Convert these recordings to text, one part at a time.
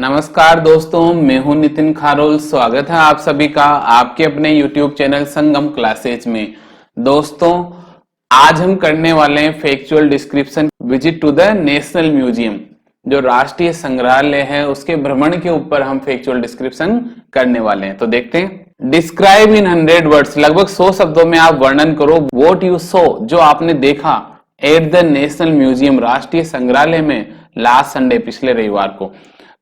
नमस्कार दोस्तों, मैं हूं नितिन खारोल। स्वागत है आप सभी का आपके अपने YouTube चैनल संगम क्लासेज में। दोस्तों, आज हम करने वाले हैं factual description visit to the national museum. जो राष्ट्रीय संग्रहालय है उसके भ्रमण के ऊपर हम फैक्चुअल डिस्क्रिप्शन करने वाले हैं। तो देखते हैं। डिस्क्राइब इन 100 वर्ड्स, लगभग 100 शब्दों में आप वर्णन करो व्हाट यू सॉ, जो आपने देखा एट द नेशनल म्यूजियम, राष्ट्रीय संग्रहालय में लास्ट संडे, पिछले रविवार को।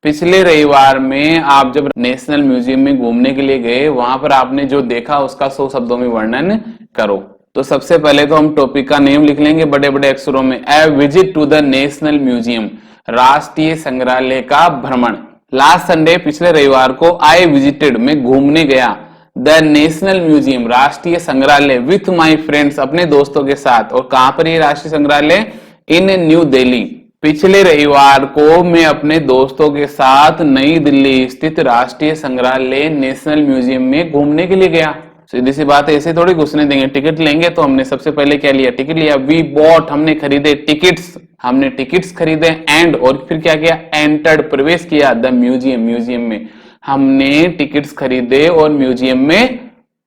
पिछले रविवार में आप जब नेशनल म्यूजियम में घूमने के लिए गए, वहां पर आपने जो देखा उसका 100 शब्दों में वर्णन करो। तो सबसे पहले तो हम टॉपिक का नेम लिख लेंगे बड़े बड़े अक्षरों में, a visit to the national museum, राष्ट्रीय संग्रहालय का भ्रमण। लास्ट संडे, पिछले रविवार को, आई विजिटेड, मैं घूमने गया, द नेशनल म्यूजियम, राष्ट्रीय संग्रहालय, विथ माई फ्रेंड्स, अपने दोस्तों के साथ। और कहां पर ये राष्ट्रीय संग्रहालय? इन न्यू दिल्ली। पिछले रविवार को मैं अपने दोस्तों के साथ नई दिल्ली स्थित राष्ट्रीय संग्रहालय नेशनल म्यूजियम में घूमने के लिए गया। सीधी सी बात है, ऐसे थोड़ी घुसने देंगे, टिकट लेंगे। तो हमने सबसे पहले क्या लिया? टिकट लिया। वी बॉट, हमने खरीदे टिकट्स, हमने टिकट्स खरीदे। एंड, और फिर क्या किया? एंटर्ड, प्रवेश किया द म्यूजियम, म्यूजियम में। हमने टिकट्स खरीदे और म्यूजियम में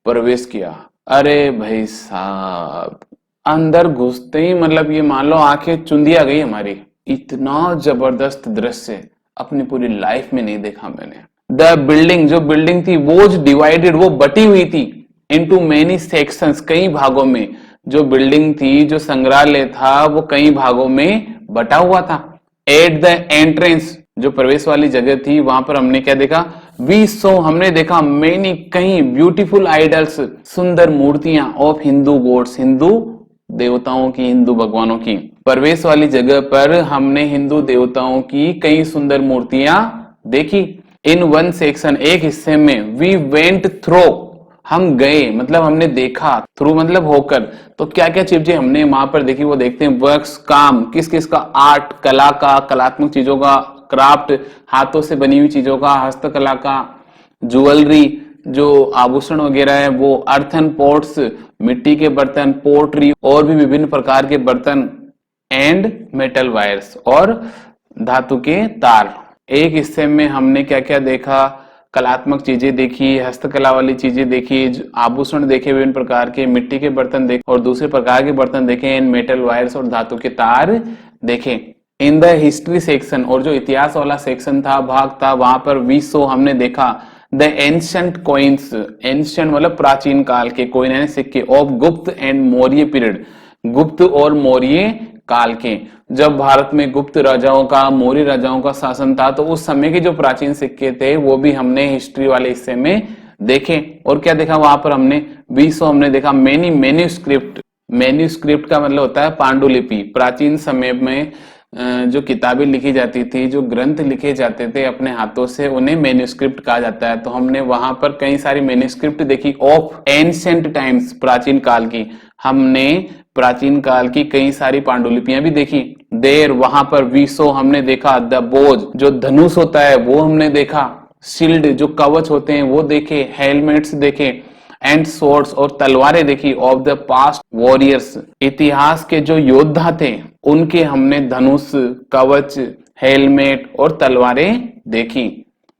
प्रवेश किया। अरे भाई साहब, अंदर घुसते ही मतलब ये मान लो आंखें चुंदिया गई हमारी। इतना जबरदस्त दृश्य अपनी पूरी लाइफ में नहीं देखा मैंने। द बिल्डिंग, जो बिल्डिंग थी वो डिवाइडेड, वो बटी हुई थी इनटू मेनी सेक्शंस, कई भागों में। जो बिल्डिंग थी, जो संग्रहालय था, वो कई भागों में बटा हुआ था। एट द एंट्रेंस, जो प्रवेश वाली जगह थी, वहां पर हमने क्या देखा? वी सो, हमने देखा मेनी, कई, ब्यूटीफुल आइडल्स, सुंदर मूर्तियां, ऑफ हिंदू गॉड्स, हिंदू देवताओं की, हिंदू भगवानों की। प्रवेश वाली जगह पर हमने हिंदू देवताओं की कई सुंदर मूर्तियां देखी। इन वन सेक्शन, एक हिस्से में, वी वेंट थ्रो, हम गए, मतलब हमने देखा, थ्रू मतलब होकर। तो क्या क्या चीजें हमने वहां पर देखी वो देखते हैं। वर्क्स, काम, किस किस का? आर्ट, कला का, कलात्मक चीजों का, क्राफ्ट, हाथों से बनी हुई चीजों का, हस्तकला का, ज्वेलरी, जो आभूषण वगैरह है वो, अर्थन पॉट्स, मिट्टी के बर्तन, पोट्री, और भी विभिन्न प्रकार के बर्तन, एंड मेटल वायर्स, और धातु के तार। एक हिस्से में हमने क्या क्या देखा? कलात्मक चीजें देखी, हस्तकला वाली चीजें देखी, आभूषण देखे विभिन्न प्रकार के, मिट्टी के बर्तन देखे और दूसरे प्रकार के बर्तन देखे, एंड मेटल वायर्स, और धातु के तार देखे। इन द हिस्ट्री सेक्शन, और जो इतिहास वाला सेक्शन था, भाग था, वहां पर वी सो, हमने देखा द एंशिएंट कॉइन्स, एंशिएंट मतलब प्राचीन काल के, कॉइन यानी सिक्के, ऑफ गुप्त एंड मौर्य पीरियड, गुप्त और मौर्य काल के। जब भारत में गुप्त राजाओं का, मौर्य राजाओं का शासन था, तो उस समय के जो प्राचीन सिक्के थे वो भी हमने हिस्ट्री वाले हिस्से में देखे। और क्या देखा वहां पर हमने? वी सो, हमने देखा मेनी मैन्युस्क्रिप्ट, मैन्युस्क्रिप्ट का मतलब होता है पांडुलिपि। प्राचीन समय में जो किताबें लिखी जाती थी, जो ग्रंथ लिखे जाते थे अपने हाथों से, उन्हें मैन्युस्क्रिप्ट कहा जाता है। तो हमने वहां पर कई सारी मैन्युस्क्रिप्ट देखी ऑफ एंशिएंट टाइम्स, प्राचीन काल की। हमने प्राचीन काल की कई सारी पांडुलिपियां भी देखी। देर, वहां पर वी सो, हमने देखा द बोझ, जो धनुष होता है वो हमने देखा। शील्ड, जो कवच होते हैं वो देखे। हेलमेट्स देखे। एंड स्वॉर्ड्स, और तलवारें देखी। ऑफ द पास्ट वॉरियर्स, इतिहास के जो योद्धा थे उनके हमने धनुष, कवच, हेलमेट और तलवारें देखी।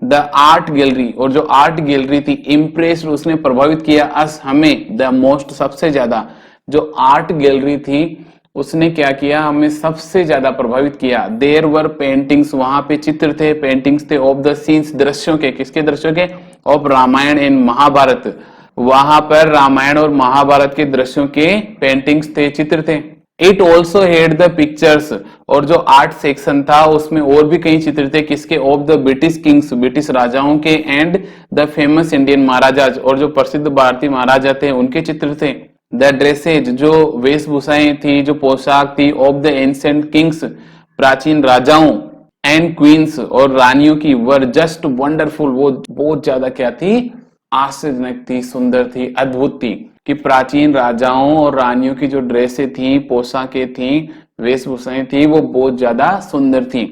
द आर्ट गैलरी, और जो आर्ट गैलरी थी, इम्प्रेस्ड, उसने प्रभावित किया अस, हमें, द मोस्ट, सबसे ज्यादा। जो आर्ट गैलरी थी उसने क्या किया? हमें सबसे ज्यादा प्रभावित किया। देयर वर पेंटिंग्स, वहां पे चित्र थे, पेंटिंग्स थे। ऑफ द सीन्स, दृश्यों के, किसके दृश्यों के? ऑफ रामायण एंड महाभारत, वहां पर रामायण और महाभारत के दृश्यों के पेंटिंग्स थे, चित्र थे। It also head the pictures, और जो आर्ट सेक्शन था उसमें और भी कई चित्र थे, किसके? Of the British Kings, British राजाओं के, and the famous Indian Maharaja's, और जो प्रसिद्ध भारतीय महाराजा थे उनके चित्र थे। द ड्रेसेज, जो वेशभूषाएं थी, जो पोशाक थी, ऑफ द एंशिएंट किंग्स, प्राचीन राजाओं, एंड क्वींस, और रानियों की, वर जस्ट वंडरफुल, वो बहुत ज्यादा क्या थी? आश्चर्यजनक थी, सुंदर थी, अद्भुत थी। कि प्राचीन राजाओं और रानियों की जो ड्रेसें थी, पोशाकें थी, वेशभूषाएं थी, वो बहुत ज्यादा सुंदर थी।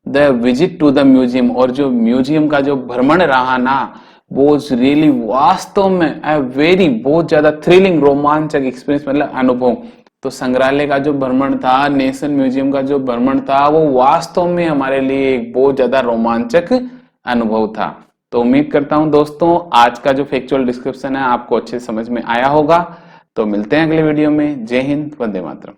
The visit to the museum, और जो म्यूजियम का जो भ्रमण रहा ना, वो रियली वास्तव में बहुत ज्यादा थ्रिलिंग, रोमांचक एक्सपीरियंस, मतलब अनुभव। तो संग्रहालय का जो भ्रमण था, नेशनल म्यूजियम का जो भ्रमण था, वो वास्तव में हमारे लिए एक बहुत ज्यादा रोमांचक अनुभव था। तो उम्मीद करता हूं दोस्तों आज का जो फैक्चुअल डिस्क्रिप्शन है आपको अच्छे समझ में आया होगा। तो मिलते हैं अगले वीडियो में। जय हिंद, वंदे मातरम।